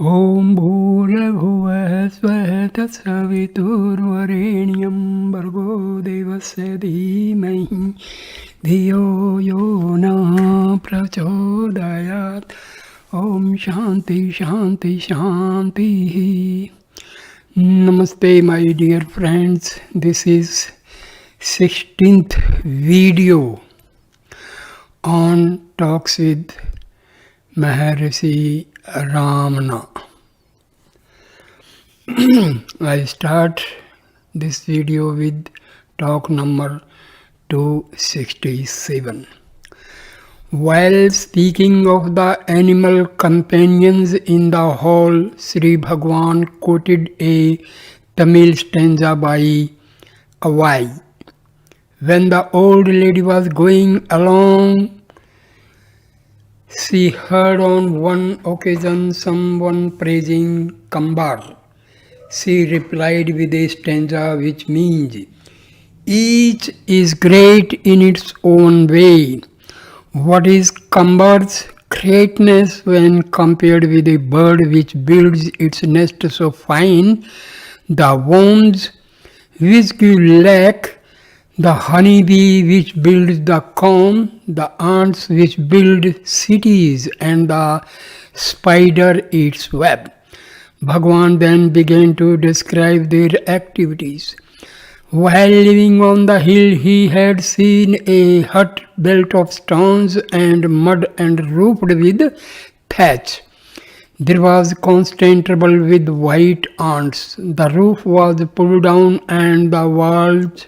ॐ भूर्भुवः स्वः तत्सवितुर्वरेण्यं भर्गो देवस्य धीमहि धियो यो न प्रचोदयात्. ॐ शान्ति शान्ति शान्तिः. Namaste my dear friends. This is 16th video on Talks with Maharshi Ramana. I start this video with talk number 267. While speaking of the animal companions in the hall, Sri Bhagwan quoted a Tamil stanza by Avai. When the old lady was going along, she heard on one occasion someone praising Kambar. She replied with a stanza which means, each is great in its own way. What is Kambar's greatness when compared with a bird which builds its nest so fine, the worms which give lack, the honeybee which builds the comb, the ants which build cities, and the spider its web. Bhagwan then began to describe their activities. While living on the hill, he had seen a hut built of stones and mud and roofed with thatch. There was constant trouble with white ants. The roof was pulled down and the walls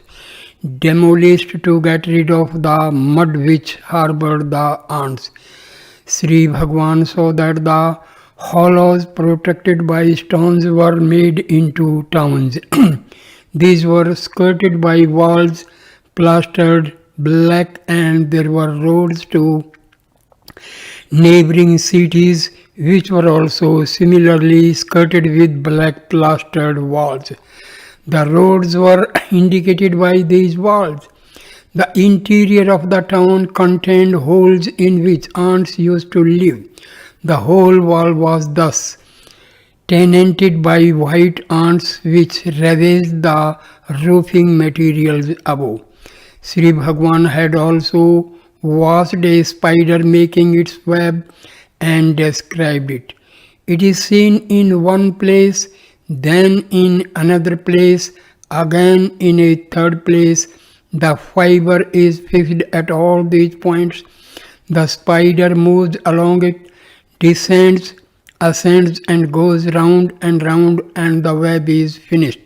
demolished to get rid of the mud which harbored the ants. Sri Bhagwan saw that the hollows protected by stones were made into towns. These were skirted by walls plastered black, and there were roads to neighboring cities which were also similarly skirted with black plastered walls. The roads were indicated by these walls. The interior of the town contained holes in which ants used to live. The whole wall was thus tenanted by white ants which ravaged the roofing materials above. Sri Bhagwan had also watched a spider making its web and described it. It is seen in one place, then in another place, again in a third place. The fiber is fixed at all these points. The spider moves along it, descends, ascends, and goes round, and the web is finished.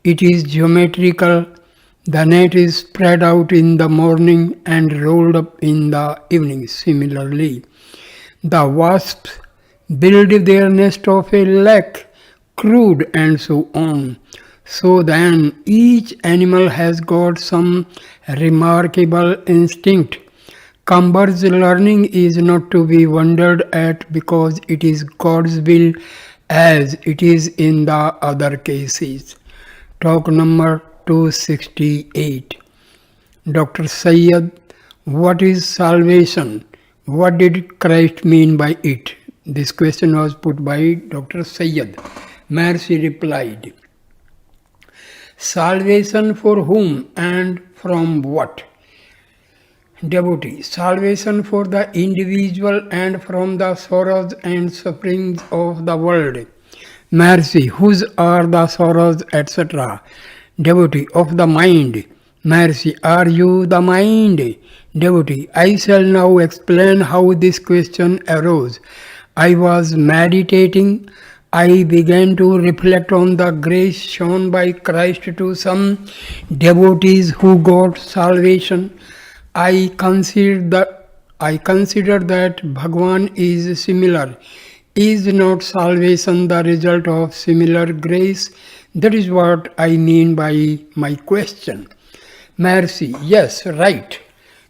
It is geometrical. The net is spread out in the morning and rolled up in the evening. Similarly, the wasps build their nest of a lac, crude, and so on. So then, each animal has got some remarkable instinct. Kambar's learning is not to be wondered at because it is God's will as it is in the other cases. Talk number 268. Dr. Sayyid, what is salvation? What did Christ mean by it? This question was put by Dr. Sayyid. Maharshi replied, salvation for whom and from what? Devotee, salvation for the individual and from the sorrows and sufferings of the world. Maharshi, whose are the sorrows, etc. Devotee, of the mind. Maharshi, are you the mind? Devotee, I shall now explain how this question arose. I was meditating. I began to reflect on the grace shown by Christ to some devotees who got salvation. I consider that Bhagwan is similar. Is not salvation the result of similar grace? That is what I mean by my question. Maharshi, yes, right.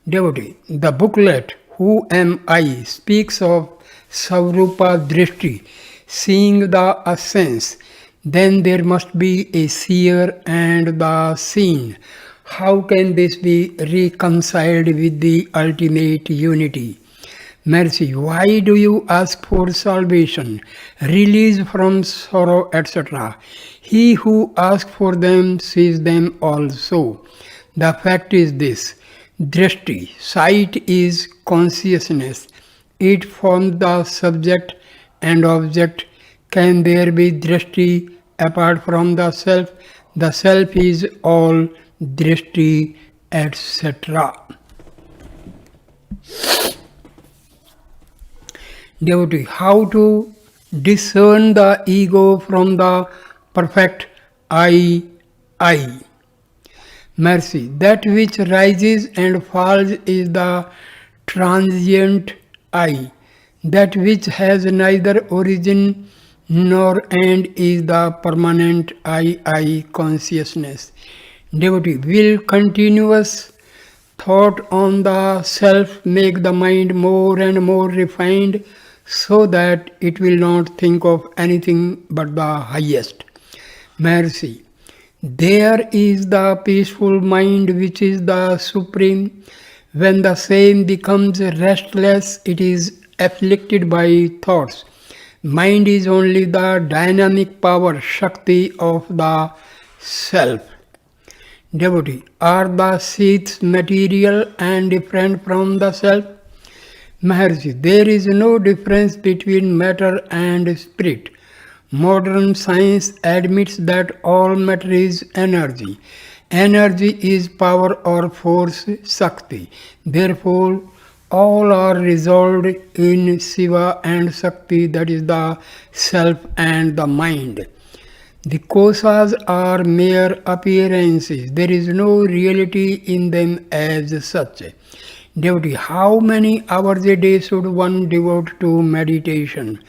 Devotee, the booklet, Who Am I, speaks of Savrupa Drishti, seeing the essence. Then there must be a seer and the seen. How can this be reconciled with the ultimate unity? Mercy, why do you ask for salvation, release from sorrow, etc.? He who asks for them sees them also. The fact is this: drishti, sight is consciousness. It forms the subject and object. Can there be drishti apart from the self? The self is all drishti, etc. Devotee, how to discern the ego from the perfect I. Mercy, that which rises and falls is the transient I. That which has neither origin nor end is the permanent I consciousness. Devotee, will continuous thought on the self make the mind more and more refined so that it will not think of anything but the highest. Mercy. There is the peaceful mind which is the supreme. When the same becomes restless, it is afflicted by thoughts. Mind is only the dynamic power, Shakti of the self. Devotee, are the seeds material and different from the self? Maharshi, there is no difference between matter and spirit. Modern science admits that all matter is energy. Energy is power or force, Shakti. Therefore, all are resolved in Shiva and Shakti, that is the self and the mind. The kosas are mere appearances. There is no reality in them as such. Devotee, how many hours a day should one devote to meditation?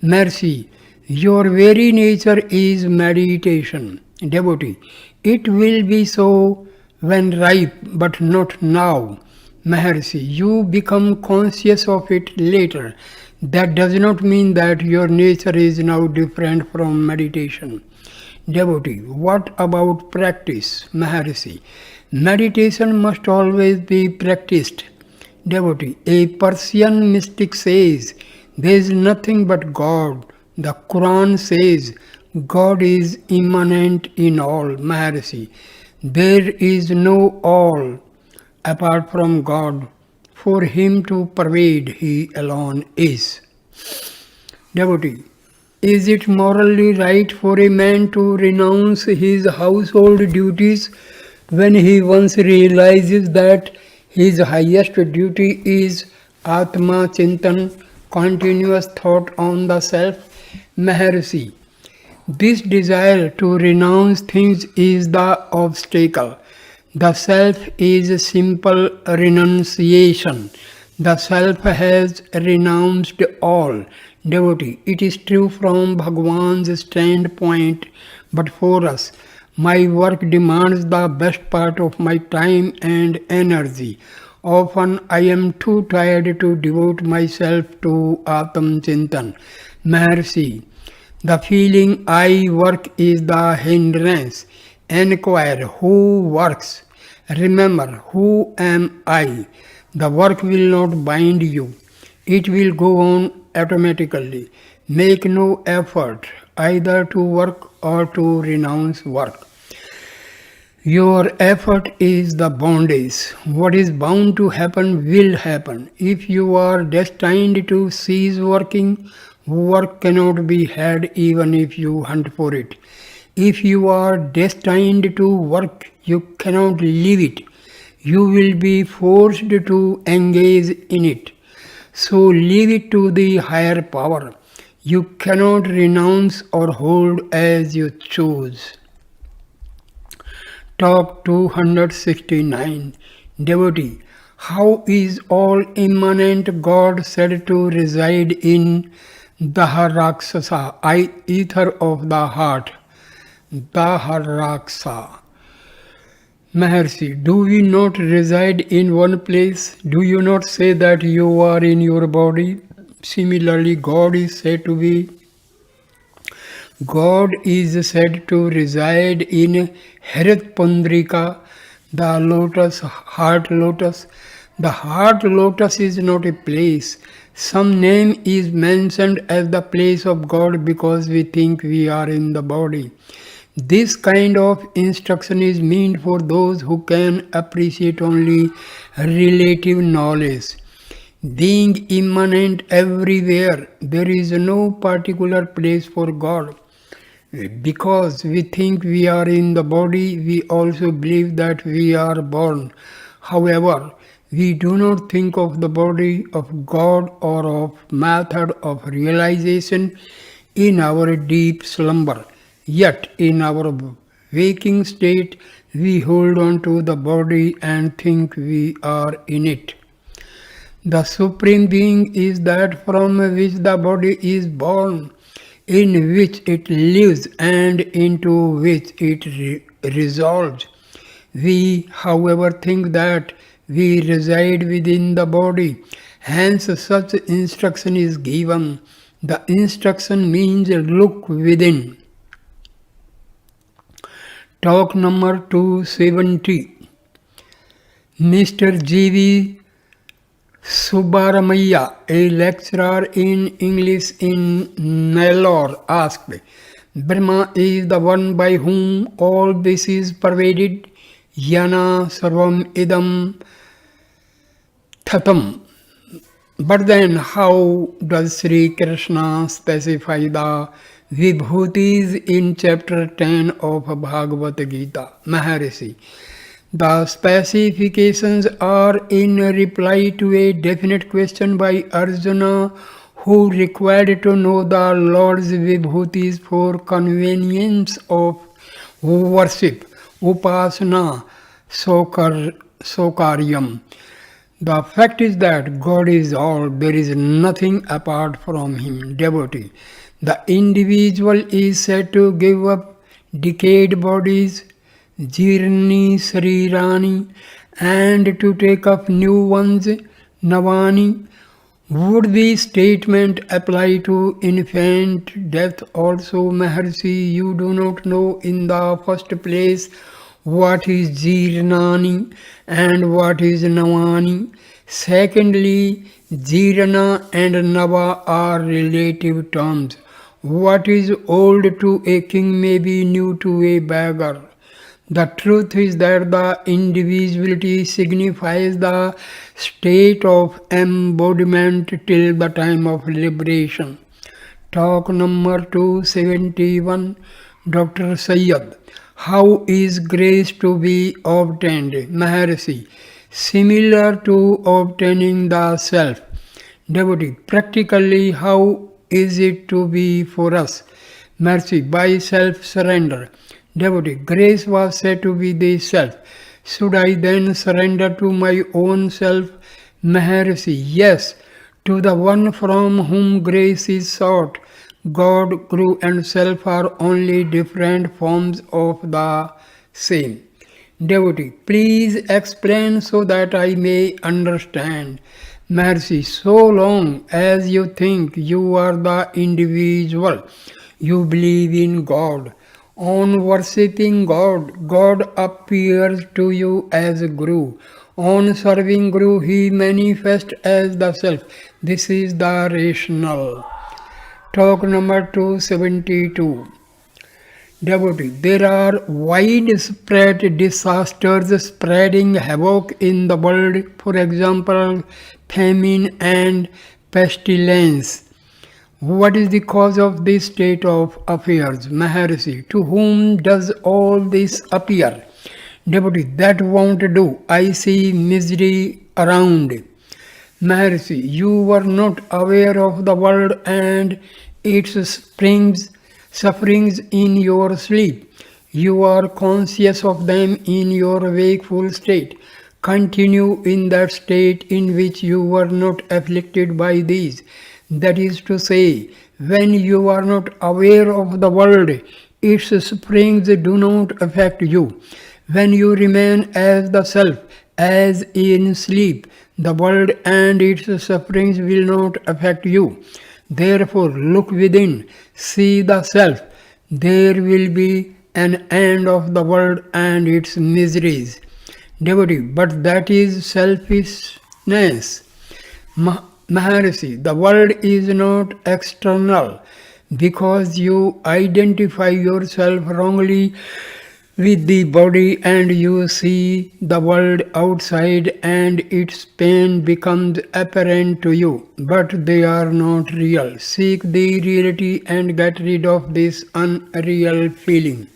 Mercy, your very nature is meditation. Devotee, it will be so when ripe, but not now. Maharshi, you become conscious of it later. That does not mean that your nature is now different from meditation. Devotee, what about practice? Maharshi, meditation must always be practiced. Devotee, a Persian mystic says, there is nothing but God. The Quran says, God is immanent in all. Maharshi, there is no all apart from God. For Him to pervade, He alone is. Devotee, is it morally right for a man to renounce his household duties when he once realizes that his highest duty is Atma Chintan, continuous thought on the self? Maharshi, this desire to renounce things is the obstacle. The self is simple renunciation. The self has renounced all. Devotee, it is true from Bhagwan's standpoint, but for us, my work demands the best part of my time and energy. Often I am too tired to devote myself to Atam Chintan. Maharshi, the feeling I work is the hindrance. Inquire who works. Remember, who am I? The work will not bind you. It will go on automatically. Make no effort either to work or to renounce work. Your effort is the bondage. What is bound to happen will happen. If you are destined to cease working, work cannot be had even if you hunt for it. If you are destined to work, you cannot leave it. You will be forced to engage in it. So leave it to the higher power. You cannot renounce or hold as you choose. Talk 269. Devotee, how is all immanent God said to reside in Daharakshasa, ether of the heart? Daharaksa. Maharshi, do we not reside in one place? Do you not say that you are in your body? Similarly, God is said to reside in Harit Pundrika, the lotus, heart lotus. The heart lotus is not a place. Some name is mentioned as the place of God because we think we are in the body. This kind of instruction is meant for those who can appreciate only relative knowledge. Being immanent everywhere, there is no particular place for God. Because we think we are in the body, we also believe that we are born. However, we do not think of the body of God or of method of realization in our deep slumber. Yet, in our waking state, we hold on to the body and think we are in it. The Supreme Being is that from which the body is born, in which it lives and into which it resolves. We, however, think that we reside within the body. Hence, such instruction is given. The instruction means look within. Talk number 270. Mr. G.V. Subbaramaya, a lecturer in English in Nellore, asked, Brahma is the one by whom all this is pervaded. Yana sarvam idam thatam. But then how does Sri Krishna specify the Vibhutis in chapter 10 of Bhagavad Gita? Maharshi. The specifications are in reply to a definite question by Arjuna, who required to know the Lord's Vibhutis for convenience of worship, upasana, sokaryam. The fact is that God is all, there is nothing apart from Him, devotee. The individual is said to give up decayed bodies, Jirni Sarirani, and to take up new ones, Navani. Would this statement apply to infant death also, Maharshi? You do not know in the first place what is Jirnani and what is Navani. Secondly, Jirana and Nava are relative terms. What is old to a king may be new to a beggar. The truth is that the individuality signifies the state of embodiment till the time of liberation. Talk number 271, Dr. Sayyad. How is grace to be obtained? Maharshi. Similar to obtaining the self. Devotee. Practically, how is it to be for us? Mercy. By self-surrender. Devotee, grace was said to be the self. Should I then surrender to my own self? Maharshi, yes, to the one from whom grace is sought. God, Guru and self are only different forms of the same. Devotee, please explain so that I may understand. Maharshi, so long as you think you are the individual, you believe in God. On worshipping God, God appears to you as Guru. On serving Guru, He manifests as the Self. This is the rational. Talk number 272. Devotee, there are widespread disasters spreading havoc in the world, for example, famine and pestilence. What is the cause of this state of affairs? Maharshi, to whom does all this appear? Devotee, that won't do. I see misery around. Maharshi, you were not aware of the world and its sufferings in your sleep. You are conscious of them in your wakeful state. Continue in that state in which you were not afflicted by these. That is to say, when you are not aware of the world, its springs do not affect you. When you remain as the self, as in sleep, the world and its sufferings will not affect you. Therefore, look within, see the self. There will be an end of the world and its miseries. Devotee, but that is selfish Maharshi, the world is not external because you identify yourself wrongly with the body and you see the world outside and its pain becomes apparent to you, but they are not real. Seek the reality and get rid of this unreal feeling.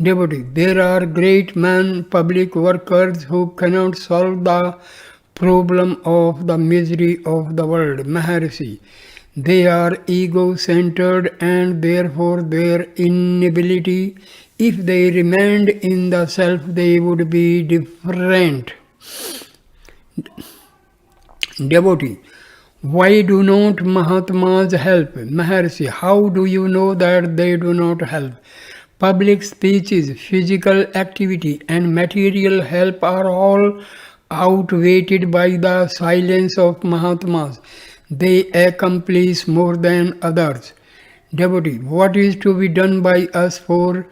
Devotee, there are great men, public workers who cannot solve the problem of the misery of the world. Maharshi, they are ego-centered and therefore their inability, if they remained in the self, they would be different. Devotee, why do not Mahatmas help? Maharshi, how do you know that they do not help? Public speeches, physical activity, and material help are all outweighed by the silence of Mahatmas. They accomplish more than others. Devotee, what is to be done by us for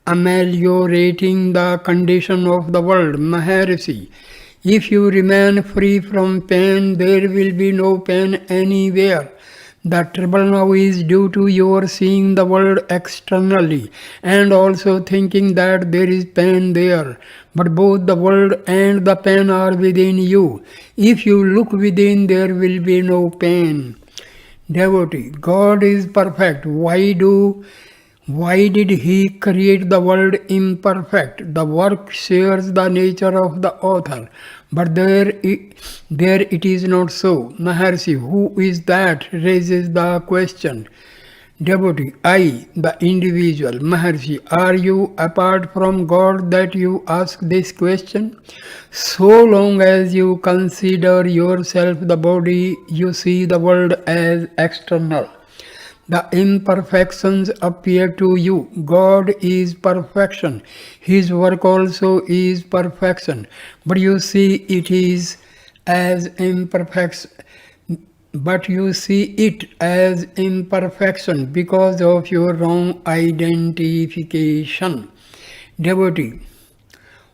ameliorating the condition of the world? Maharshi, if you remain free from pain, there will be no pain anywhere. The trouble now is due to your seeing the world externally and also thinking that there is pain there. But both the world and the pain are within you. If you look within, there will be no pain. Devotee, God is perfect. Why did He create the world imperfect? The work shares the nature of the author, but there it is not so. Maharshi, who is that? Raises the question. Devotee, I, the individual. Maharshi, are you apart from God that you ask this question? So long as you consider yourself the body, you see the world as external. The imperfections appear to you. God is perfection. His work also is perfection. But you see it is as imperfection. But you see it as imperfection because of your wrong identification. Devotee,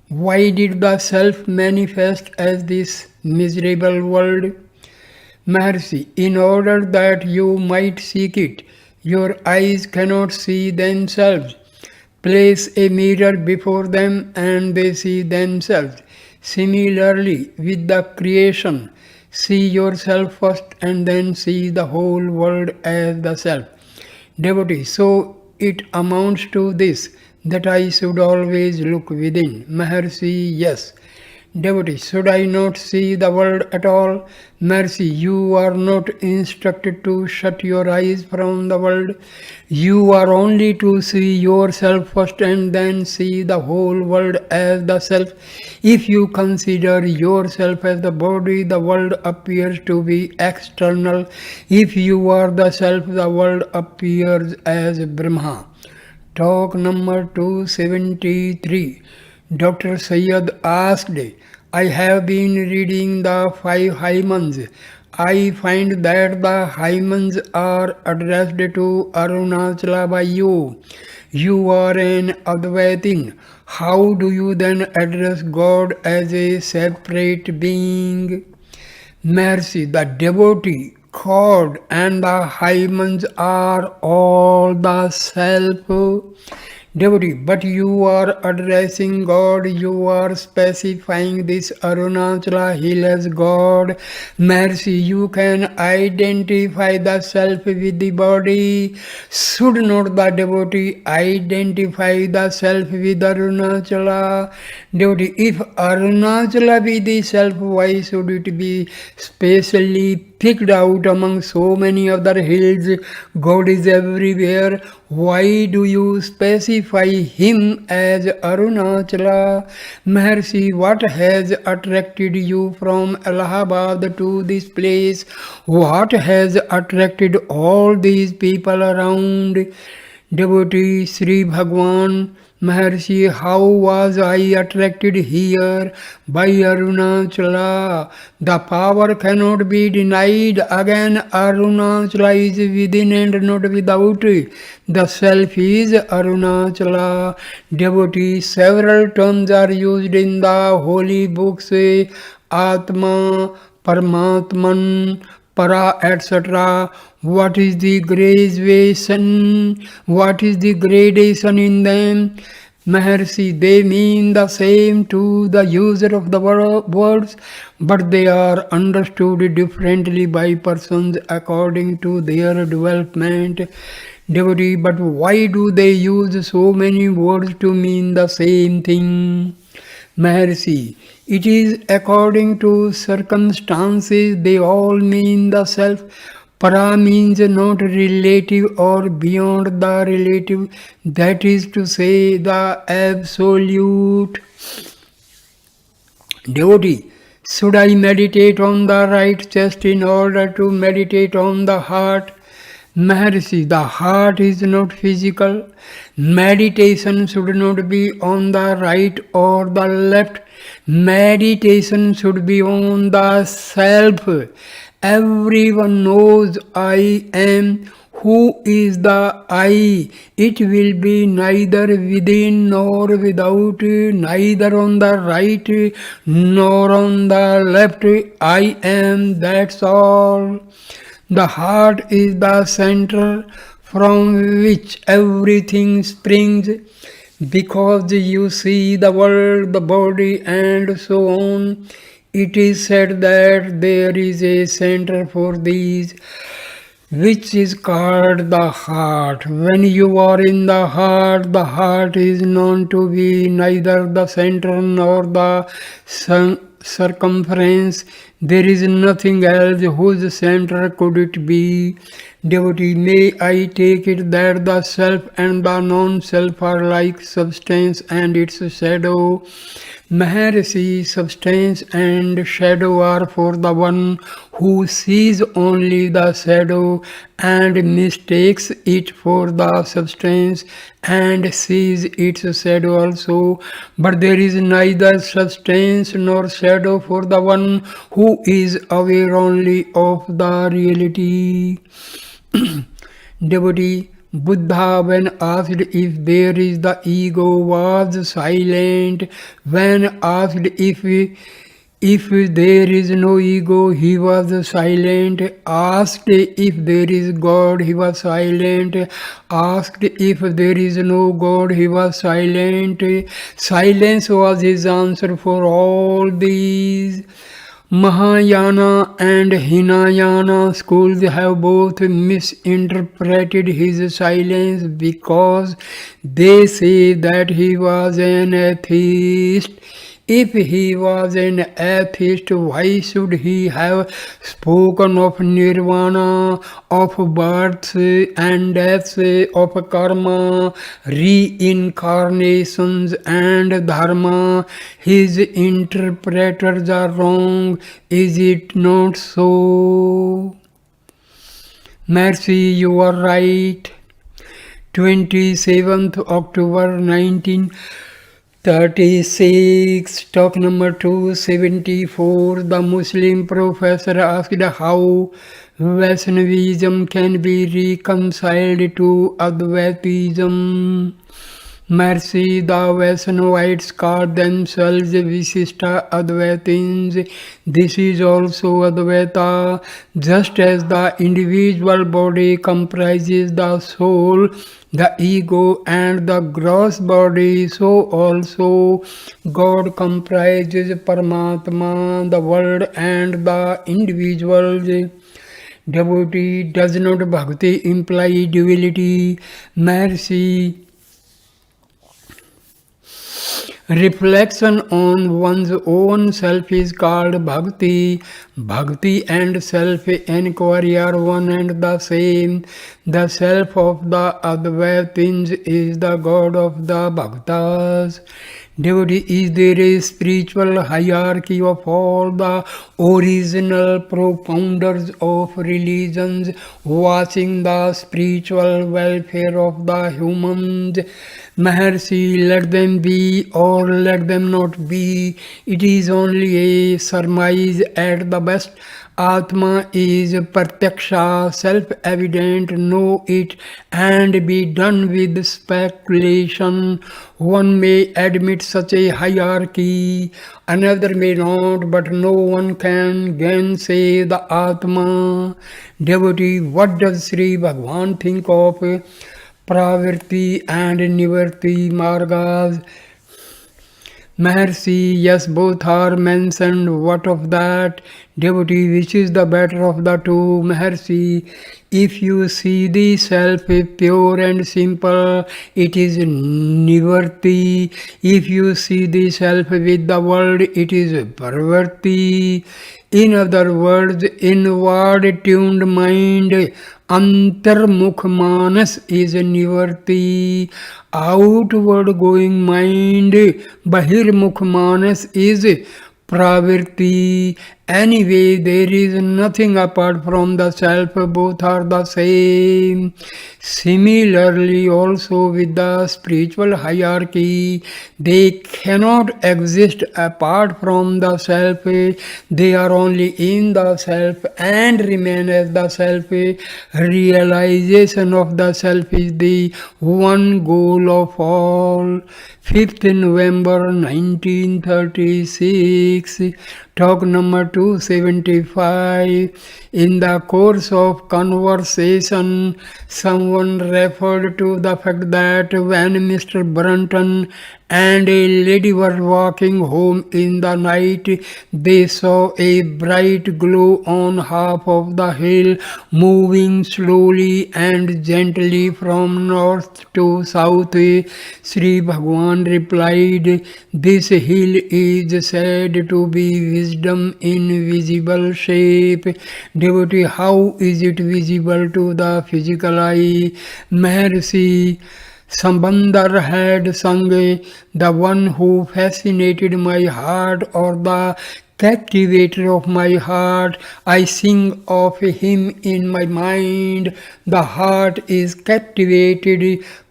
why did the self manifest as this miserable world? Maharshi, in order that you might seek it, your eyes cannot see themselves. Place a mirror before them and they see themselves. Similarly, with the creation, see yourself first and then see the whole world as the self. Devotee, so it amounts to this, that I should always look within. Maharshi, yes. Devotee, should I not see the world at all? Maharshi, you are not instructed to shut your eyes from the world. You are only to see yourself first and then see the whole world as the self. If you consider yourself as the body, the world appears to be external. If you are the self, the world appears as Brahma. Talk number 273. Dr. Syed asked, I have been reading the 5 hymns. I find that the hymns are addressed to Arunachala by you. You are an Advaitin. How do you then address God as a separate being? Maharshi, the devotee, God and the hymns are all the self. Devotee, but you are addressing God, you are specifying this Arunachala hill as God. Maharshi, you can identify the self with the body. Should not the devotee identify the self with Arunachala? Devotee, if Arunachala be the self, why should it be specially picked out among so many other hills? God is everywhere. Why do you specify Him as Arunachala? Maharshi, what has attracted you from Allahabad to this place? What has attracted all these people around? Devotee, Sri Bhagwan, Maharshi, how was I attracted here? By Arunachala. The power cannot be denied. Again, Arunachala is within and not without. The self is Arunachala. Devotee, several terms are used in the holy books. Atma, Paramatman, Para, etc. What is the graduation? What is the gradation in them? Maharshi, they mean the same to the user of the words, but they are understood differently by persons according to their development. Devotee, but why do they use so many words to mean the same thing? Maharshi, it is according to circumstances, they all mean the self. Para means not relative or beyond the relative, that is to say, the absolute. Devotee, should I meditate on the right chest in order to meditate on the heart? Maharshi, the heart is not physical. Meditation should not be on the right or the left. Meditation should be on the self. Everyone knows I am. Who is the I? It will be neither within nor without, neither on the right nor on the left. I am, that's all. The heart is the center from which everything springs, because you see the world, the body, and so on. It is said that there is a center for these, which is called the heart. When you are in the heart is known to be neither the center nor the circumference. There is nothing else whose center could it be. Devotee, may I take it that the self and the non-self are like substance and its shadow? Maharshi, substance and shadow are for the one who sees only the shadow and mistakes it for the substance and sees its shadow also. But there is neither substance nor shadow for the one who is aware only of the reality. Devotee, Buddha, when asked if there is the ego, was silent. When asked if there is no ego, he was silent. Asked if there is God, he was silent. Asked if there is no God, he was silent. Silence was his answer for all these. Mahayana and Hinayana schools have both misinterpreted his silence because they say that he was an atheist. If he was an atheist, why should he have spoken of nirvana, of birth and death, of karma, reincarnations and dharma? His interpreters are wrong, is it not so? Maharshi, you are right. 27th October 1936, talk number 274. The Muslim professor asked how Vaishnavism can be reconciled to Advaitism. Maharshi, the Vaishnavites call themselves Visishta Advaitins. This is also Advaita. Just as the individual body comprises the soul, the ego and the gross body, so also God comprises Paramatma, the world and the individuals. Devotee, does not bhakti imply duality? Maharshi, reflection on one's own self is called bhakti. Bhakti and self-inquiry are one and the same. The self of the Advaitins is the God of the Bhaktas. Devotee, is there a spiritual hierarchy of all the original propounders of religions watching the spiritual welfare of the humans? Maharshi, let them be or let them not be. It is only a surmise at the best. Atma is pratyaksha, self-evident, know it and be done with speculation. One may admit such a hierarchy, another may not, but no one can gainsay the Atma. Devotee, what does Sri Bhagavan think of pravrti and nivarti margas? Maharshi, yes, both are mentioned. What of that? Devotee, which is the better of the two? Maharshi, if you see the self pure and simple, it is nivarti. If you see the self with the world, it is pravrti. In other words, inward tuned mind, antarmukh manas is nivarti. Outward going mind, bahirmukh manas is pravirti. Anyway, there is nothing apart from the self, both are the same. Similarly, also with the spiritual hierarchy, they cannot exist apart from the self, they are only in the self and remain as the self. Realization of the self is the one goal of all. 5th November 1936, talk number 275. In the course of conversation, someone referred to the fact that when Mr. Brunton and a lady were walking home in the night, they saw a bright glow on half of the hill, moving slowly and gently from north to south. Sri Bhagavan replied, "This hill is said to be wisdom in visible shape." Devotee, how is it visible to the physical eye? Maharshi Sambandar had sung, "The one who fascinated my heart, or the captivator of my heart. I sing of him in my mind. The heart is captivated.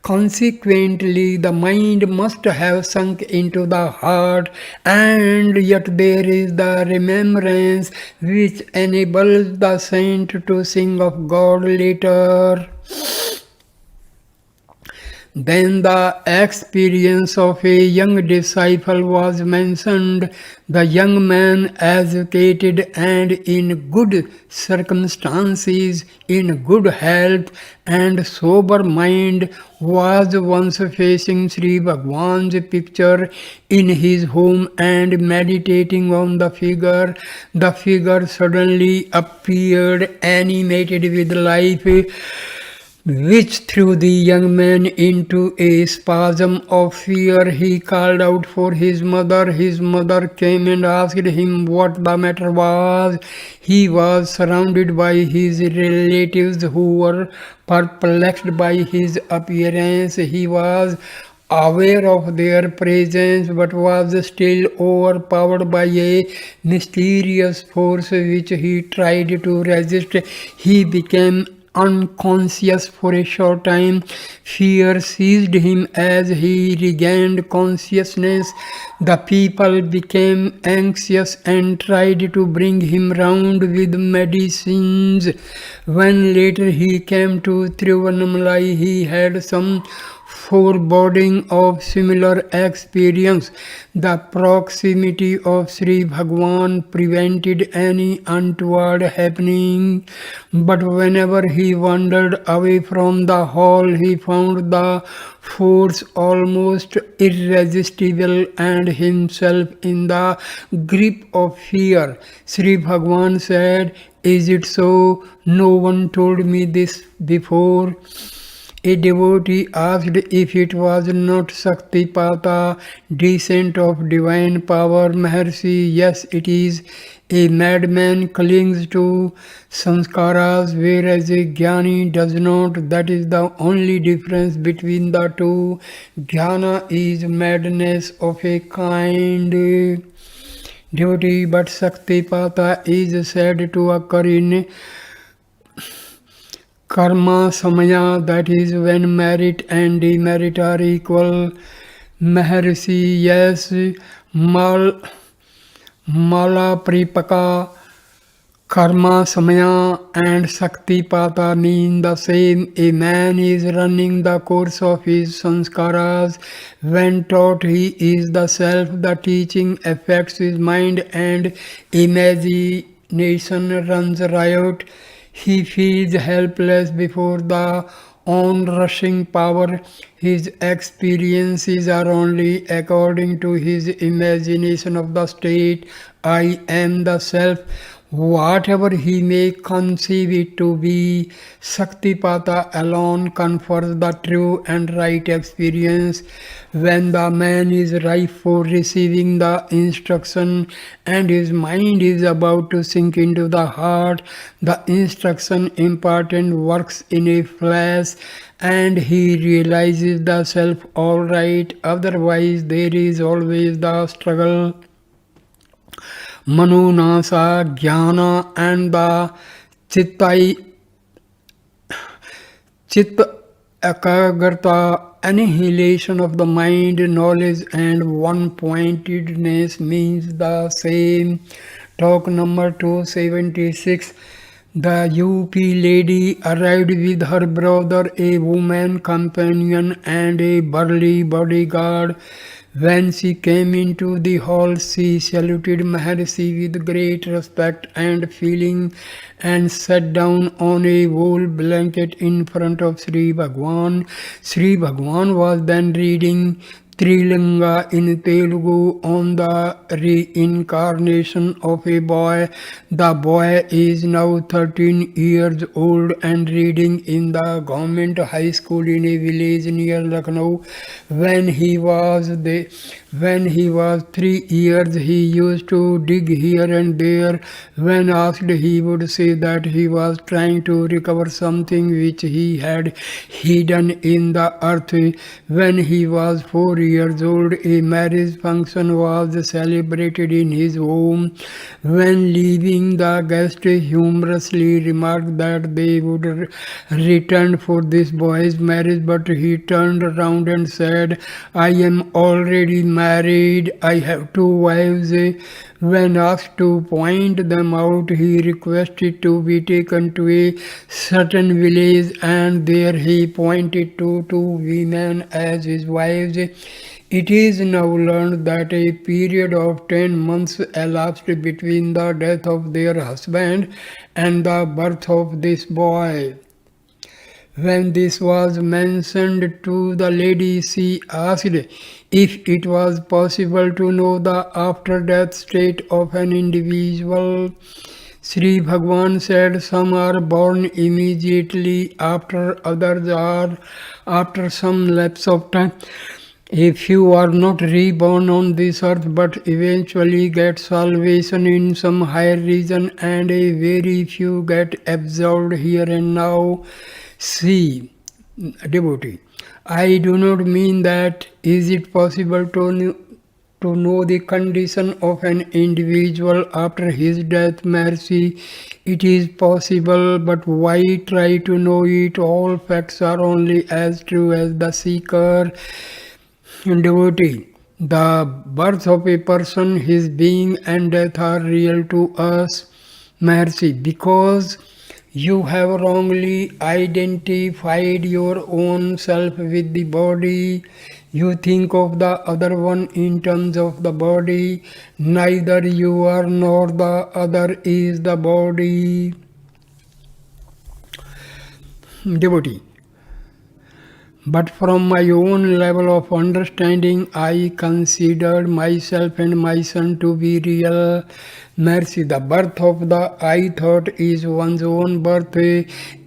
Consequently, the mind must have sunk into the heart, and yet there is the remembrance which enables the saint to sing of God later." Then the experience of a young disciple was mentioned. The young man, educated and in good circumstances, in good health and sober mind, was once facing Sri Bhagwan's picture in his home and meditating on the figure. The figure suddenly appeared, animated with life, which threw the young man into a spasm of fear. He called out for his mother. His mother came and asked him what the matter was. He was surrounded by his relatives who were perplexed by his appearance. He was aware of their presence, but was still overpowered by a mysterious force which he tried to resist. He became unconscious for a short time. Fear seized him as he regained consciousness. The people became anxious and tried to bring him round with medicines. When later he came to Tiruvannamalai, he had some foreboding of similar experience. The proximity of Sri Bhagwan prevented any untoward happening, but whenever he wandered away from the hall, he found the force almost irresistible and himself in the grip of fear. Sri Bhagwan said, "Is it so? No one told me this before." A devotee asked if it was not Shaktipata, descent of divine power. Maharshi, yes, it is. A madman clings to sanskaras, whereas a jnani does not. That is the only difference between the two. Jnana is madness of a kind. Devotee, but Shaktipata is said to occur in karma samaya, that is when merit and demerit are equal. Maharshi, yes, mala pripaka Karma, Samaya and Saktipata mean the same. A man is running the course of his sanskaras. When taught he is the self, the teaching affects his mind and imagination runs riot. He feels helpless before the on-rushing power. His experiences are only according to his imagination of the state. I am the self. Whatever he may conceive it to be, Saktipata alone confers the true and right experience. When the man is ripe for receiving the instruction and his mind is about to sink into the heart, the instruction imparted works in a flash and he realizes the self all right. Otherwise, there is always the struggle. Manunasa, Jnana, and the Chittai, Chit Ekagrata, annihilation of the mind, knowledge, and one-pointedness means the same. Talk number 276. The UP lady arrived with her brother, a woman companion, and a burly bodyguard. When she came into the hall, she saluted Maharshi with great respect and feeling and sat down on a wool blanket in front of Sri Bhagwan. Sri Bhagwan was then reading Trilinga in Telugu on the reincarnation of a boy. The boy is now 13 years old and reading in the government high school in a village near Lucknow. When he was 3 years, he used to dig here and there. When asked, he would say that he was trying to recover something which he had hidden in the earth. When he was 4 years old, a marriage function was celebrated in his home. When leaving, the guest humorously remarked that they would return for this boy's marriage, but he turned around and said, I am already married. I have 2 wives. When asked to point them out, he requested to be taken to a certain village, and there he pointed to 2 women as his wives. It is now learned that a period of 10 months elapsed between the death of their husband and the birth of this boy. When this was mentioned to the lady, she asked if it was possible to know the after-death state of an individual. Sri Bhagwan said some are born immediately after, others are after some lapse of time. A few are not reborn on this earth but eventually get salvation in some higher region, and a very few get absolved here and now. See, devotee, I do not mean that is it possible to know the condition of an individual after his death. Maharshi, it is possible, but why try to know it? All facts are only as true as the seeker. Devotee, the birth of a person, his being and death are real to us. Maharshi, because you have wrongly identified your own self with the body. You think of the other one in terms of the body. Neither you are nor the other is the body. Devotee. But from my own level of understanding, I considered myself and my son to be real. Maharshi, the birth of the I thought is one's own birth.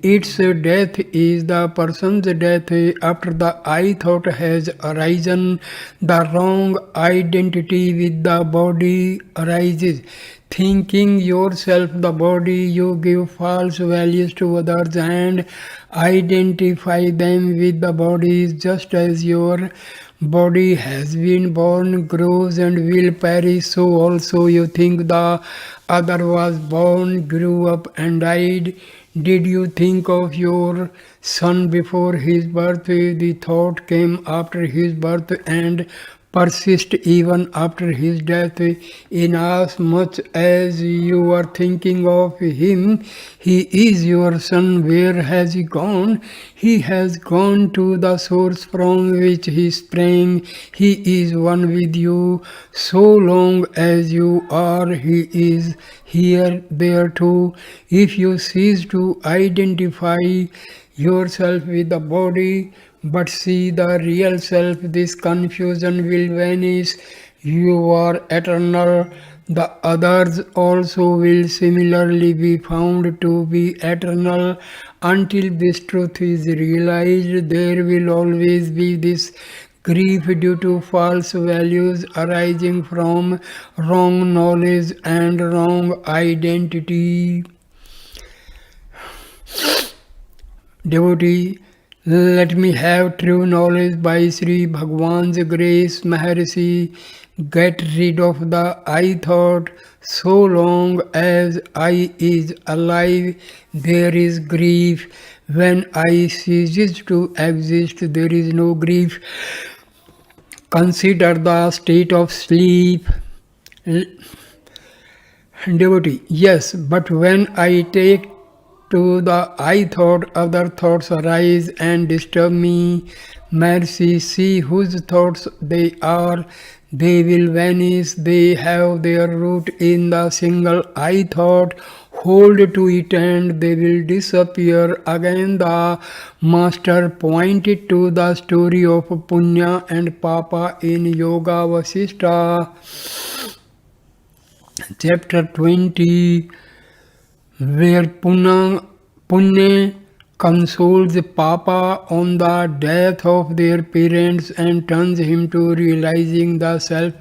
Its death is the person's death. After the I thought has arisen, the wrong identity with the body arises. Thinking yourself the body, you give false values to others and identify them with the bodies, just as your body has been born, grows and will perish, so also you think the other was born, grew up and died. Did you think of your son before his birth? The thought came after his birth and persist even after his death. Inasmuch as you are thinking of him, he is your son. Where has he gone? He has gone to the source from which he sprang. He is one with you. So long as you are, he is here, there too. If you cease to identify yourself with the body, but see the real self, this confusion will vanish. You are eternal. The others also will similarly be found to be eternal. Until this truth is realized, there will always be this grief due to false values arising from wrong knowledge and wrong identity. Devotee, let me have true knowledge by Sri Bhagwan's grace, Maharshi. Get rid of the I thought. So long as I is alive, there is grief. When I ceases to exist, there is no grief. Consider the state of sleep. Devotee, yes, but when I take to the I thought, other thoughts arise and disturb me. Mercy, see whose thoughts they are. They will vanish. They have their root in the single I thought. Hold to it and they will disappear. Again, the master pointed to the story of Punya and Papa in Yoga Vasishtha, chapter 20, where Punya consoles Papa on the death of their parents and turns him to realizing the self.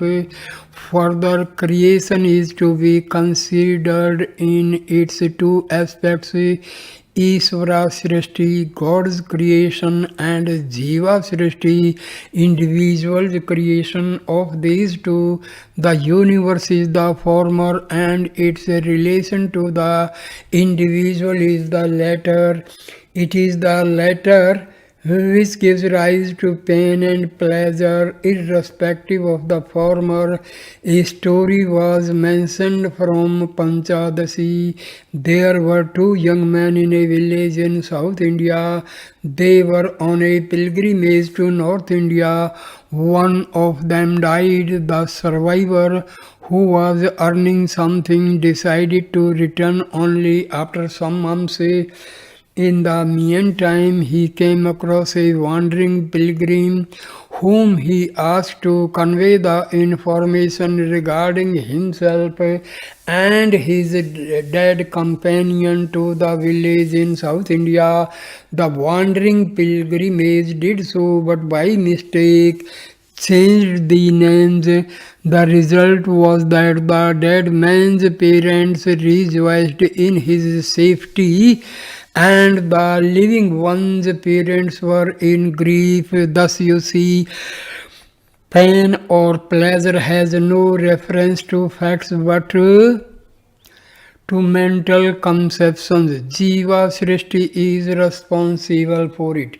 Further, creation is to be considered in its two aspects, Ishvara Srishti, God's creation, and Jiva Srishti, individual creation. Of these two, the universe is the former and its relation to the individual is the latter. It is the latter which gives rise to pain and pleasure, irrespective of the former. A story was mentioned from Panchadasi. There were two young men in a village in South India. They were on a pilgrimage to North India. One of them died. The survivor, who was earning something, decided to return only after some months. In the meantime, he came across a wandering pilgrim whom he asked to convey the information regarding himself and his dead companion to the village in South India. The wandering pilgrimage did so, but by mistake changed the names. The result was that the dead man's parents rejoiced in his safety, and the living one's parents were in grief. Thus, you see, pain or pleasure has no reference to facts but to mental conceptions. Jiva Srishti is responsible for it.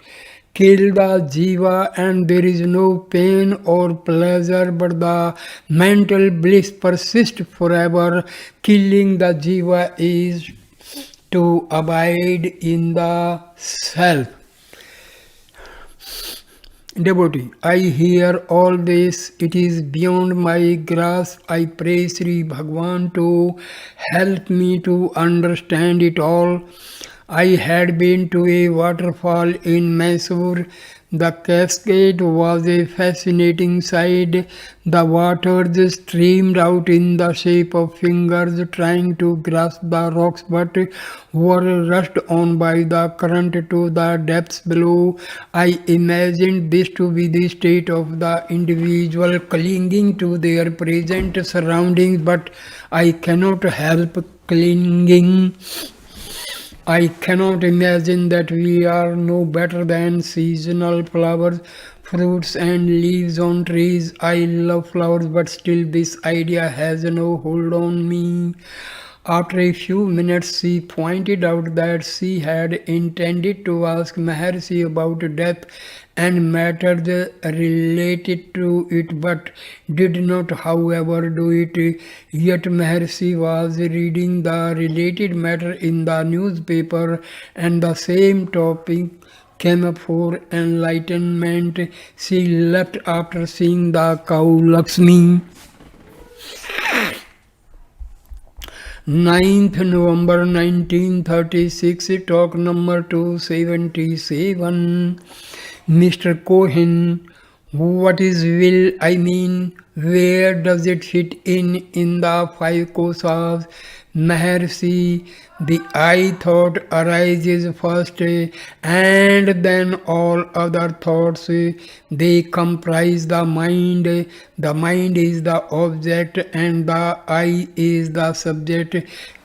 Kill the jiva and there is no pain or pleasure, but the mental bliss persists forever. Killing the jiva is to abide in the self. Devotee, I hear all this. It is beyond my grasp. I pray Sri Bhagwan to help me to understand it all. I had been to a waterfall in Mysore. The cascade was a fascinating sight. The waters streamed out in the shape of fingers trying to grasp the rocks but were rushed on by the current to the depths below. I imagined this to be the state of the individual clinging to their present surroundings, but I cannot help clinging. I cannot imagine that we are no better than seasonal flowers, fruits and leaves on trees. I love flowers, but still this idea has no hold on me. After a few minutes, she pointed out that she had intended to ask Maharshi about death and matters related to it, but did not, however, do it. Yet Maharshi was reading the related matter in the newspaper, and the same topic came up for enlightenment. She left after seeing the cow Lakshmi. 9th November 1936, talk number 277. Mr. Cohen, what is will? I mean, where does it fit in the five kosas? Maharshi, the I thought arises first, and then all other thoughts. They comprise the mind. The mind is the object, and the I is the subject.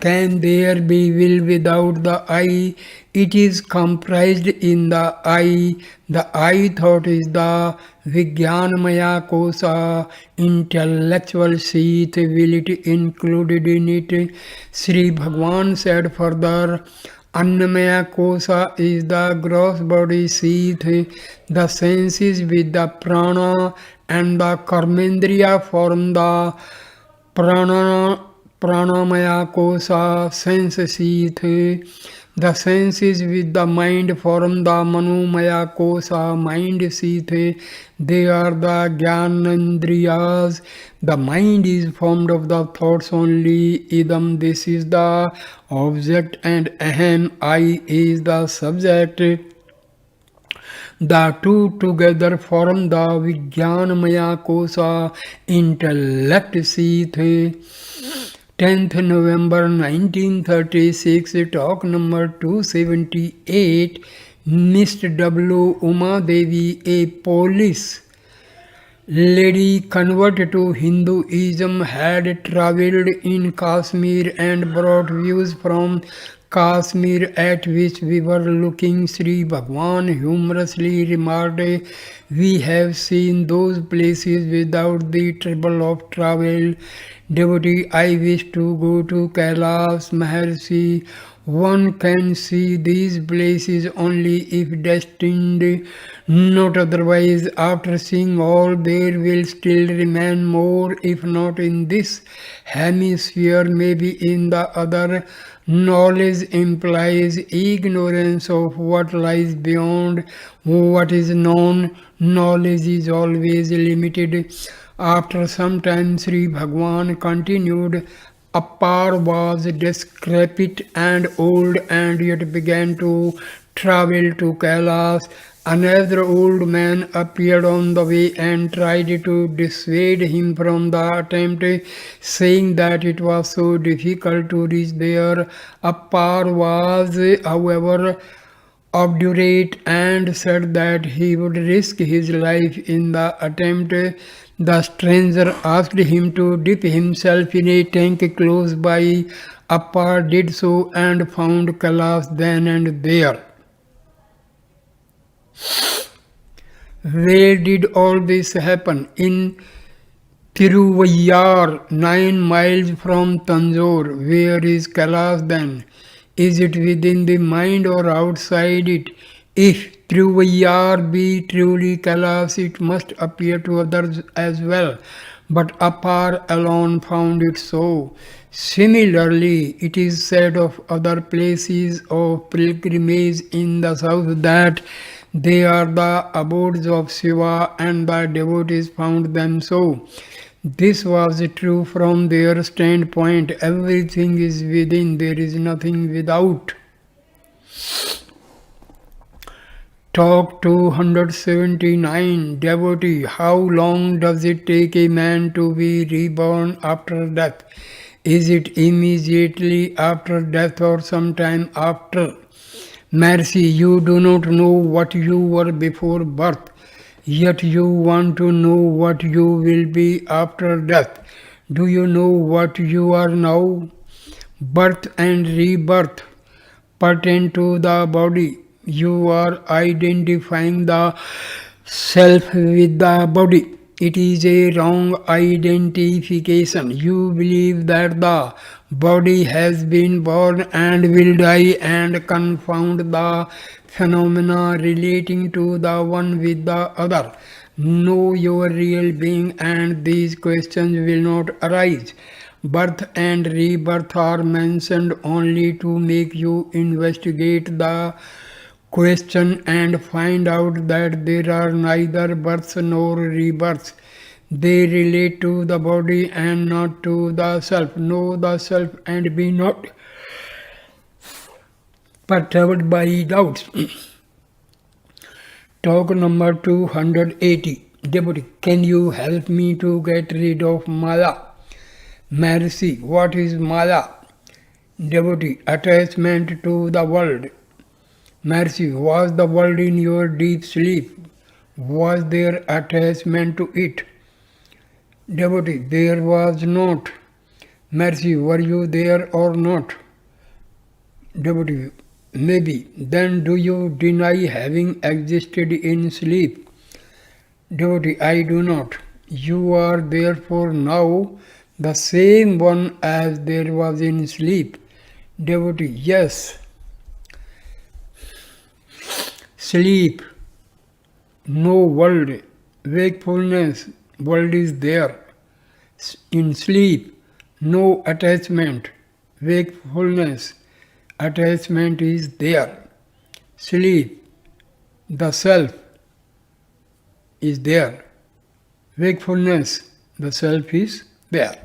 Can there be will without the I? It is comprised in the I. The I thought is the Vijnanamaya kosa, intellectual seat, will it included in it? Sri Bhagwan said further, Annamaya kosa is the gross body seat, the senses with the prana and the karmendriya form the pranamaya kosa, sense seat. The senses with the mind form the manomaya kosa, mind seat. They are the jnanendriyas. The mind is formed of the thoughts only. Idam, this is the object, and aham, I is the subject. The two together form the Vijnanamaya kosa, intellect seat. 10th November 1936, talk number 278. Mr. W. Uma Devi, a police lady converted to Hinduism, had travelled in Kashmir and brought views from Kashmir at which we were looking. Sri Bhagwan humorously remarked, we have seen those places without the trouble of travel. Devotee, I wish to go to Kailash. Maharshi, one can see these places only if destined, not otherwise. After seeing all, there will still remain more, if not in this hemisphere, maybe in the other. Knowledge implies ignorance of what lies beyond what is known. Knowledge is always limited. After some time, Sri Bhagwan continued, Appar was decrepit and old and yet began to travel to Kailash. Another old man appeared on the way and tried to dissuade him from the attempt, saying that it was so difficult to reach there. Appar was, however, obdurate and said that he would risk his life in the attempt. The stranger asked him to dip himself in a tank close by. Appar did so and found Kailash then and there. Where did all this happen? In Tiruvayar, 9 miles from Tanjore. Where is Kailash then? Is it within the mind or outside it? If Tiruvayar be truly Kailash, it must appear to others as well. But Appar alone found it so. Similarly, it is said of other places of pilgrimage in the south that they are the abodes of Shiva, and the devotees found them so. This was true from their standpoint. Everything is within, there is nothing without. Talk 279. Devotee, how long does it take a man to be reborn after death? Is it immediately after death or sometime after? Maharshi, you do not know what you were before birth, yet you want to know what you will be after death. Do you know what you are now? Birth and rebirth pertain to the body. You are identifying the self with the body. It is a wrong identification. You believe that the body has been born and will die and confound the phenomena relating to the one with the other. Know your real being, and these questions will not arise. Birth and rebirth are mentioned only to make you investigate the question and find out that there are neither births nor rebirths. They relate to the body and not to the self. Know the self and be not perturbed by doubts. Talk number 280. Deputy, can you help me to get rid of Maya? Maharshi, what is Maya? Devotee, attachment to the world. Maharshi, was the world in your deep sleep? Was there attachment to it? Devotee, there was not. Maharshi, were you there or not? Devotee, maybe. Then do you deny having existed in sleep? Devotee, I do not. You are therefore now the same one as there was in sleep. Devotee, yes. Sleep, no world. Wakefulness, world is there. In sleep, no attachment. Wakefulness, attachment is there. Sleep, the self is there. Wakefulness, the self is there.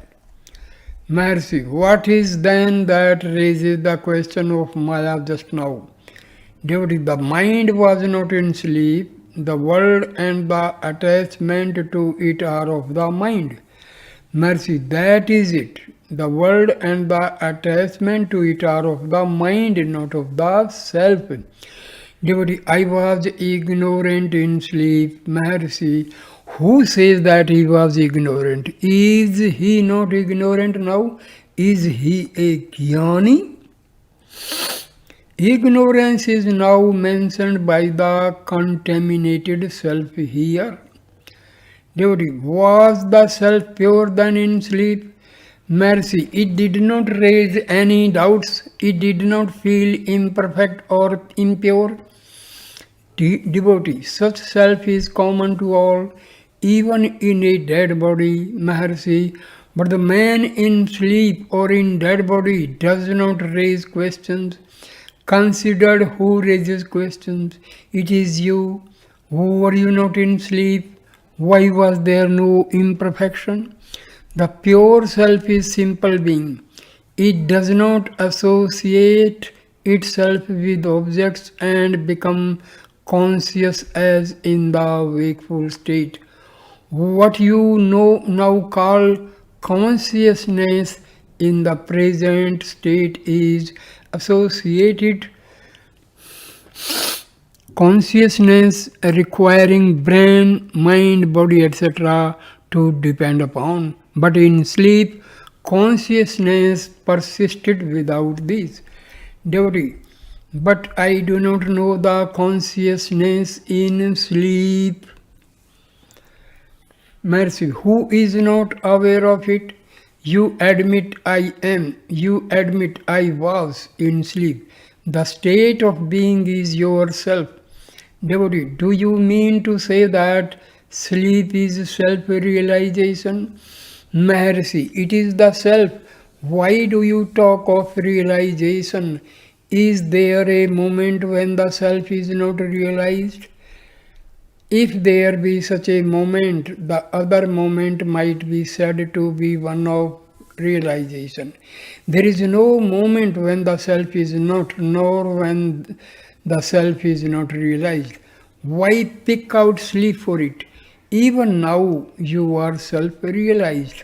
Maharshi, what is then that raises the question of Maya just now? Devotee, the mind was not in sleep. The world and the attachment to it are of the mind. Maharshi, that is it. The world and the attachment to it are of the mind, not of the self. Devotee, I was ignorant in sleep. Maharshi, who says that he was ignorant? Is he not ignorant now? Is he a jnani? Ignorance is now mentioned by the contaminated self here. Devotee, was the self pure then in sleep? Maharshi, it did not raise any doubts. It did not feel imperfect or impure. Devotee, such self is common to all, even in a dead body, Maharshi. But the man in sleep or in dead body does not raise questions. Considered who raises questions. It is you. Were you not in sleep? Why was there no imperfection? The pure self is simple being. It does not associate itself with objects and become conscious as in the wakeful state. What you know now call consciousness in the present state is associated consciousness requiring brain, mind, body, etc. to depend upon. But in sleep, consciousness persisted without these. Devotee, but I do not know the consciousness in sleep. Maharshi, who is not aware of it? You admit I am, you admit I was in sleep. The state of being is yourself. Devotee, do you mean to say that sleep is self-realization? Maharshi, it is the self. Why do you talk of realization? Is there a moment when the self is not realized? If there be such a moment, the other moment might be said to be one of realization. There is no moment when the self is not, nor when the self is not realized. Why pick out sleep for it? Even now you are self-realized.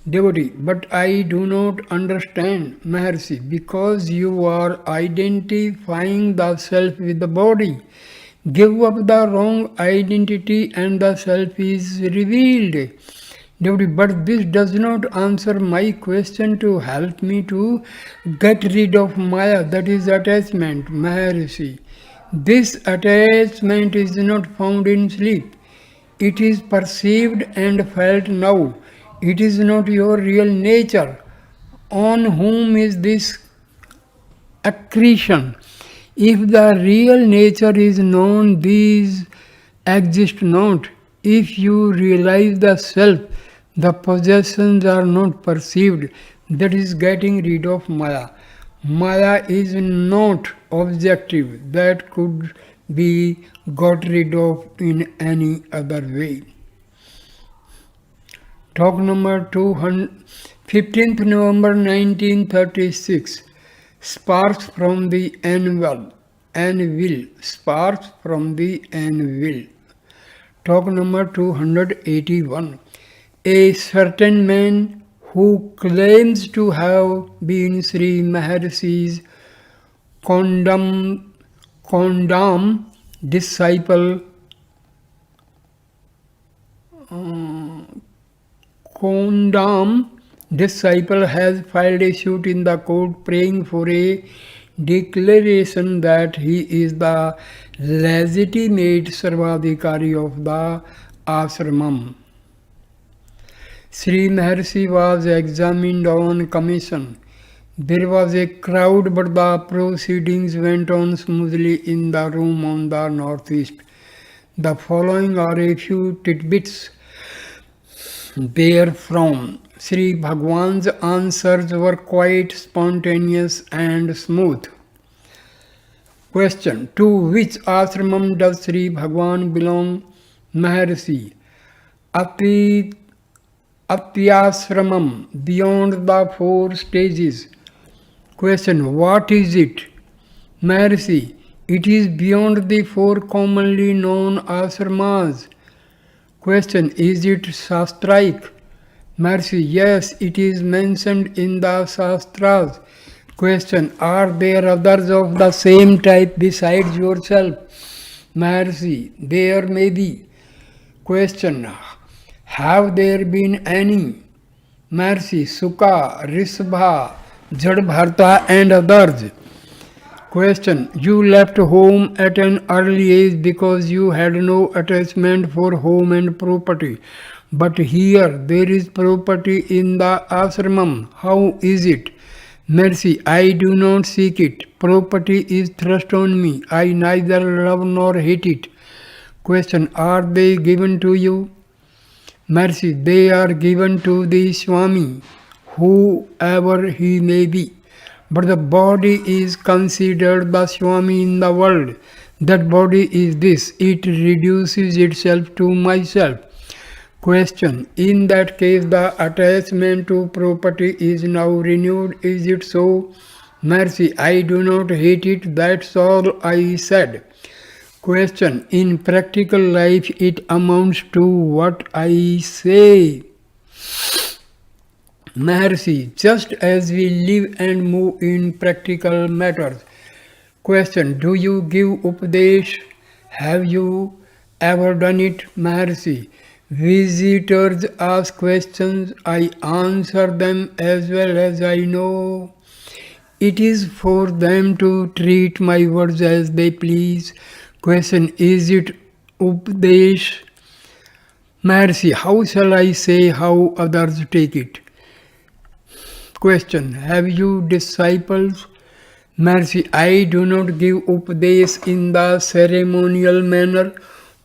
Devotee, but I do not understand, Maharshi, because you are identifying the self with the body. Give up the wrong identity and the self is revealed. Devotee, but this does not answer my question to help me to get rid of Maya, that is attachment, Maharshi. This attachment is not found in sleep. It is perceived and felt now. It is not your real nature. On whom is this accretion? If the real nature is known, these exist not. If you realize the self, the possessions are not perceived. That is getting rid of Maya. Maya is not objective, that could be got rid of in any other way. Talk number 15th November 1936. Sparks from the anvil. Sparks from the anvil. Talk number 281. A certain man who claims to have been Sri Maharshi's condemned disciple condemned disciple has filed a suit in the court praying for a declaration that he is the legitimate Sarvadhikari of the ashramam. Sri Maharshi was examined on commission. There was a crowd, but the proceedings went on smoothly in the room on the northeast. The following are a few tidbits therefrom. Sri Bhagwan's answers were quite spontaneous and smooth. Question: to which ashramam does Sri Bhagwan belong? Maharshi: Atyashramam, beyond the 4 stages. Question: what is it? Maharshi: it is beyond the 4 commonly known ashramas. Question: is it Shastraic? Maharshi: yes, it is mentioned in the Shastras. Question: are there others of the same type besides yourself? Maharshi: there may be. Question: have there been any? Maharshi: Sukha, Risbha, Jadbharta and others. Question: you left home at an early age because you had no attachment for home and property. But here there is property in the ashramam. How is it? Maharshi: I do not seek it. Property is thrust on me. I neither love nor hate it. Question: are they given to you? Maharshi: they are given to the Swami, whoever he may be. But the body is considered the Swami in the world. That body is this. It reduces itself to myself. Question: in that case the attachment to property is now renewed, is it so? Maharshi: I do not hate it, that's all I said. Question: in practical life it amounts to what I say. Maharshi: just as we live and move in practical matters. Question: do you give Upadesh? Have you ever done it? Maharshi: visitors ask questions, I answer them as well as I know. It is for them to treat my words as they please. Question: is it Upadesh? Maharshi: how shall I say how others take it? Question: have you disciples? Maharshi: I do not give Upadesh in the ceremonial manner.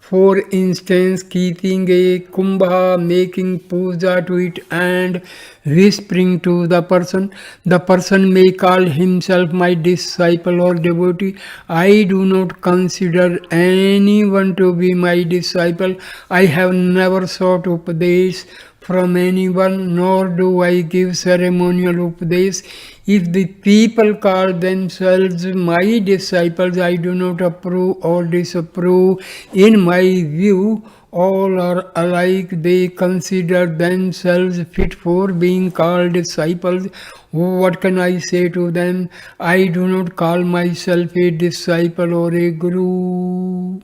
For instance, keeping a kumbha, making puja to it and whispering to the person. The person may call himself my disciple or devotee. I do not consider anyone to be my disciple. I have never sought Upadesh from anyone, nor do I give ceremonial Upadesh. If the people call themselves my disciples, I do not approve or disapprove. In my view, all are alike. They consider themselves fit for being called disciples. What can I say to them? I do not call myself a disciple or a guru.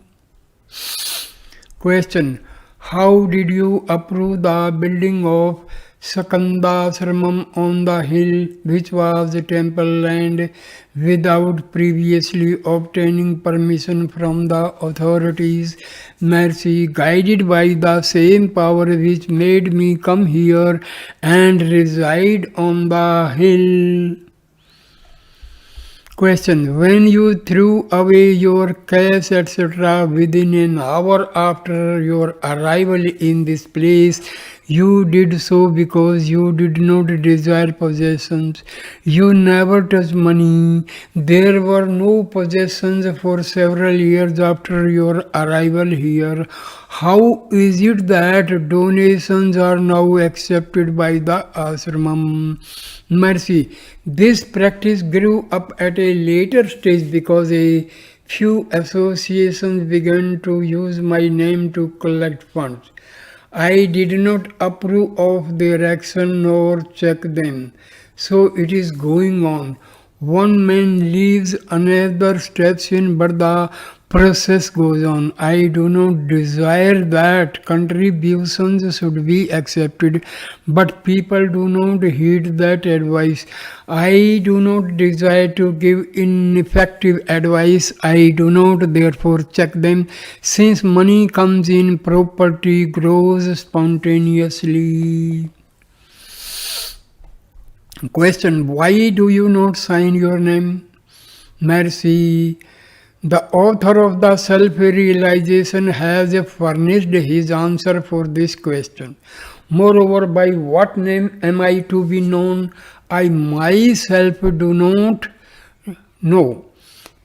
Question: how did you approve the building of Sakandashramam on the hill, which was temple land, without previously obtaining permission from the authorities? Maharshi: guided by the same power which made me come here and reside on the hill. Question. When you threw away your cash, etc., within an hour after your arrival in this place, you did so because you did not desire possessions. You never touched money. There were no possessions for several years after your arrival here. How is it that donations are now accepted by the ashramam? Mercy. This practice grew up at a later stage because a few associations began to use my name to collect funds. I did not approve of their action nor check them. So it is going on. One man leaves, another steps in, but the process goes on. I do not desire that contributions should be accepted, but people do not heed that advice. I do not desire to give ineffective advice. I do not therefore check them. Since money comes in, property grows spontaneously. Question. Why do you not sign your name? Mercy. The author of the self-realization has furnished his answer for this question. Moreover, by what name am I to be known? I myself do not know.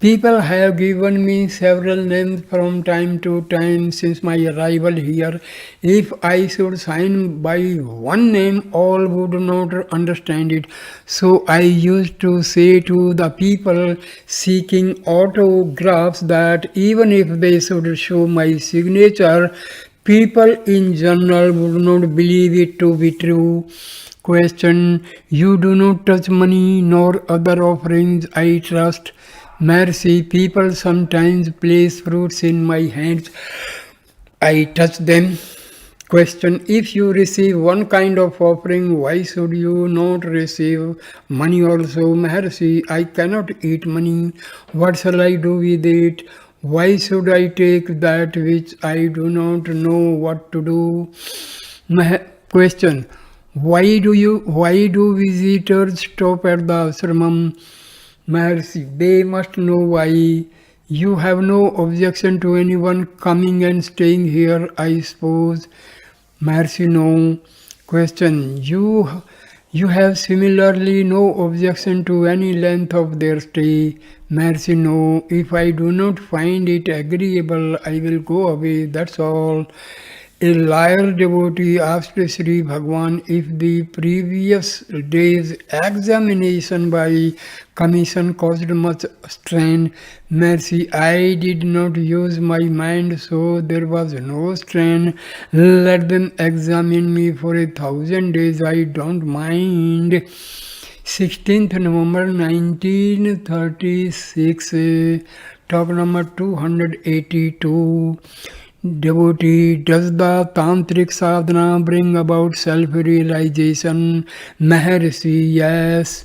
People have given me several names from time to time since my arrival here. If I should sign by one name, all would not understand it. So I used to say to the people seeking autographs that even if they should show my signature, people in general would not believe it to be true. Question. You do not touch money nor other offerings, I trust. Mercy. People sometimes place fruits in my hands. I touch them. Question. If you receive one kind of offering, why should you not receive money also? Maharshi, I cannot eat money. What shall I do with it? Why should I take that which I do not know what to do? Question. Why do visitors stop at the ashramam? Maharshi, they must know why. You have no objection to anyone coming and staying here, I suppose. Maharshi, no. Question. You have similarly no objection to any length of their stay. Maharshi, no. If I do not find it agreeable, I will go away, that's all. A loyal devotee asked Sri Bhagwan if the previous day's examination by commission caused much strain. Mercy, I did not use my mind, so there was no strain. Let them examine me for 1,000 days, I don't mind. 16th November 1936, talk number 282. Devotee, does the tantric sadhana bring about self-realization? Maharshi, yes.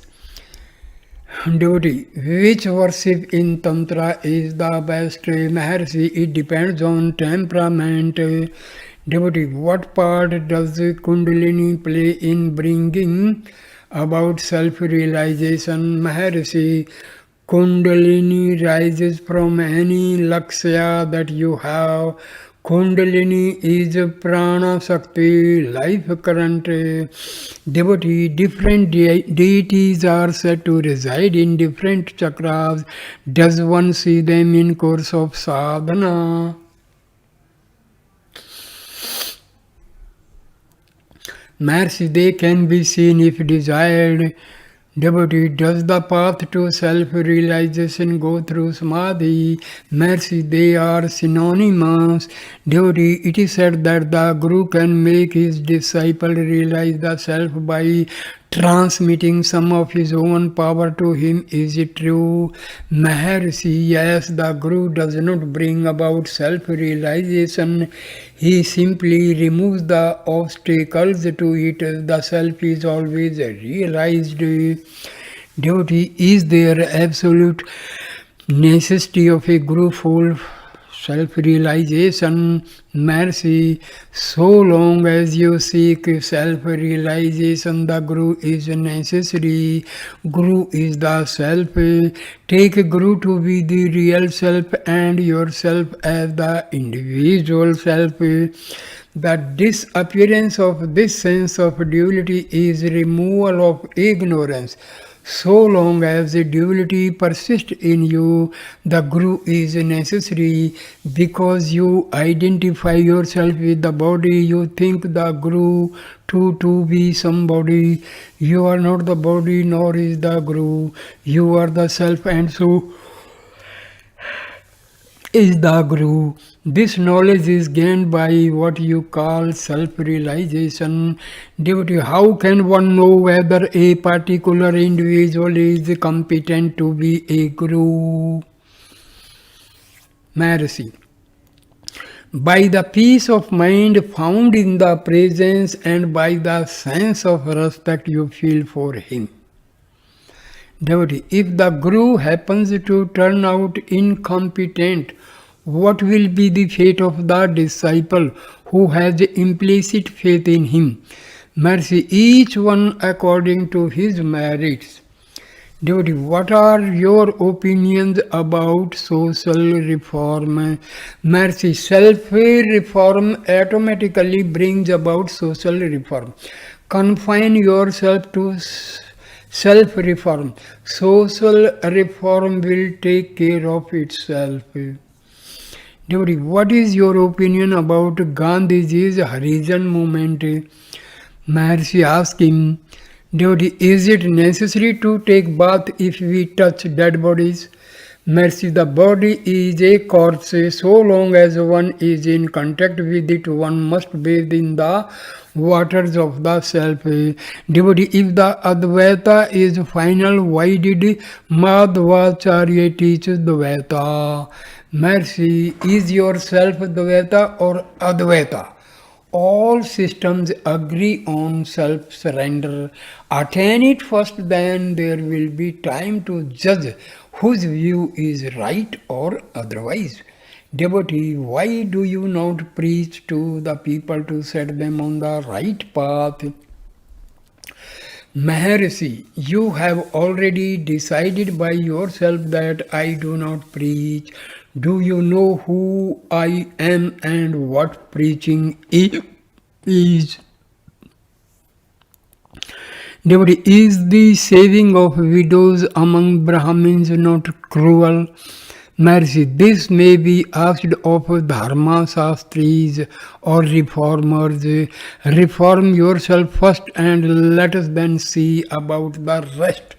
Devotee, which worship in tantra is the best? Maharshi, it depends on temperament. Devotee, what part does Kundalini play in bringing about self-realization? Maharshi, Kundalini rises from any lakshya that you have. Kundalini is prana shakti, life current. Devotee, different deities are said to reside in different chakras. Does one see them in course of sadhana? Maharshi, they can be seen if desired. Devotee, does the path to self-realization go through samadhi? Mercy, they are synonymous. Devotee, it is said that the Guru can make his disciple realize the self by transmitting some of his own power to him. Is it true? Maharshi, yes, the Guru does not bring about self-realization. He simply removes the obstacles to it. The self is always realized. Devotee, is there absolute necessity of a Guru full self-realization, mercy. So long as you seek self-realization, the Guru is necessary. Guru is the self. Take Guru to be the real self and yourself as the individual self. The disappearance of this sense of duality is removal of ignorance. So long as the duality persists in you, the Guru is necessary. Because you identify yourself with the body, you think the Guru to be somebody. You are not the body, nor is the Guru. You are the self, and so is the Guru. This knowledge is gained by what you call self-realization. Devotee, how can one know whether a particular individual is competent to be a Guru? Maharshi. By the peace of mind found in the presence and by the sense of respect you feel for him. Devotee, if the Guru happens to turn out incompetent, what will be the fate of the disciple who has implicit faith in him? Mercy, each one according to his merits. Devotee, what are your opinions about social reform? Mercy, self-reform automatically brings about social reform. Confine yourself to self-reform. Social reform will take care of itself. Devotee, what is your opinion about Gandhiji's Harijan movement? Maharshi asked him, Devotee, is it necessary to take bath if we touch dead bodies? Mercy, the body is a corpse. So long as one is in contact with it, one must bathe in the waters of the self. Devotee, if the Advaita is final, why did Madhvacharya teach Dvaita? Mercy, is yourself Dvaita or Advaita? All systems agree on self-surrender. Attain it first, then there will be time to judge whose view is right or otherwise. Devotee, why do you not preach to the people to set them on the right path? Maharshi, you have already decided by yourself that I do not preach. Do you know who I am and what preaching is? Devotee, is the saving of widows among Brahmins not cruel? Mercy, this may be asked of Dharma Shastris or reformers. Reform yourself first and let us then see about the rest.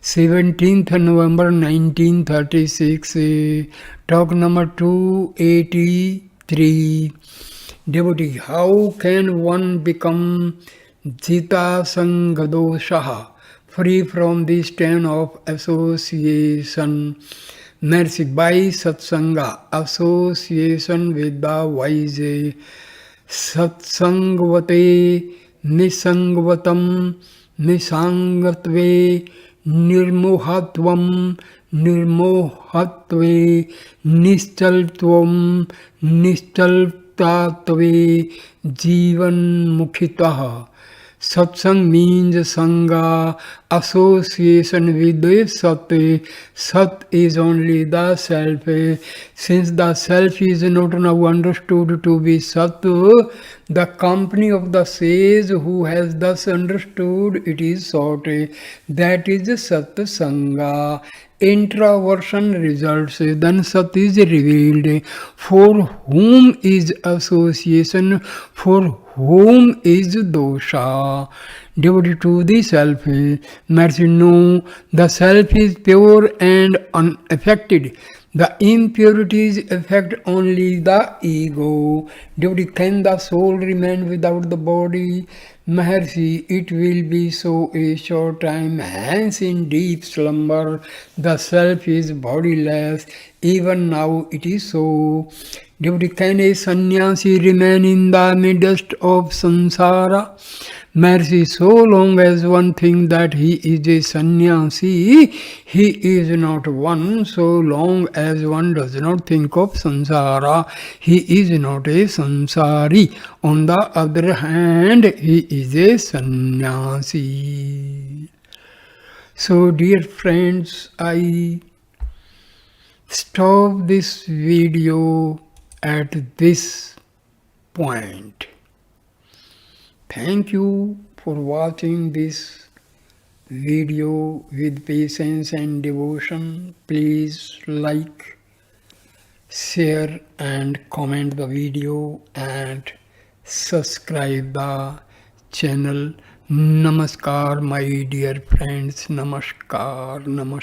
17th November 1936, talk number 283. Devotee, how can one become Jita Sangadoshaha, free from the stain of association? Mercy, by Satsanga, association with the wise. Satsangvate nisangvatam nisangatve nirmohatvam nirmohatve nischaltvam nischaltatve jivan mukhitah. Satsang means Sangha, association with the Sat. Sat is only the self. Since the self is not now understood to be Sat, the company of the sage who has thus understood it is sought. That is Sat Sangha. Introversion results, then Sat is revealed. For whom is association? For whom is dosha? Devoted to the self. Mercy, no, the self is pure and unaffected. The impurities affect only the ego. Devotee, can the soul remain without the body? Maharshi, it will be so a short time. Hence in deep slumber, the self is bodiless. Even now it is so. Devotee, can a sannyasi remain in the midst of samsara? Maharshi, so long as one thinks that he is a sannyasi, he is not one. So long as one does not think of samsara, he is not a samsari. On the other hand, he is a sannyasi. So, dear friends, I stop this video at this point. Thank you for watching this video with patience and devotion. Please like, share and comment the video and subscribe the channel. Namaskar, my dear friends. Namaskar. Namaskar.